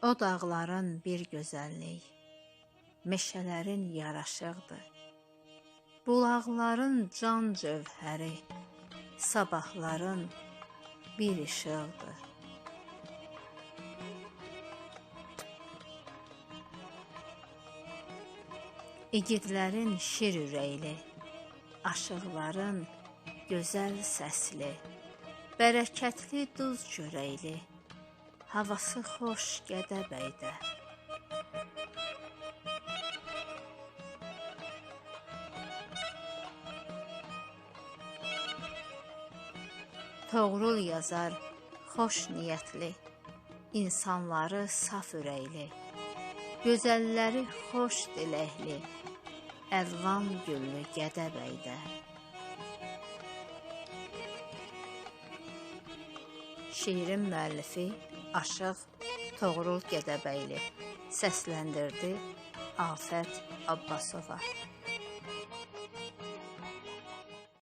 O dağların bir gözəllik, meşələrin yaraşıqdır. Bulaqların can cövhəri, sabahların bir işıqdır. İgidlərin şir ürəkli, aşıqların gözəl səsli, bərəkətli duz çörəkli, havası xoş Gədəbəydə. Toğrul yazar xoş niyyətli, insanları saf ürəkli, gözəlləri xoş diləkli, əlvan güllü Gədəbəydə. Şiirin müəllifi Aşıq Toğrul Gədəbəyli, səsləndirdi Afət Abbasova.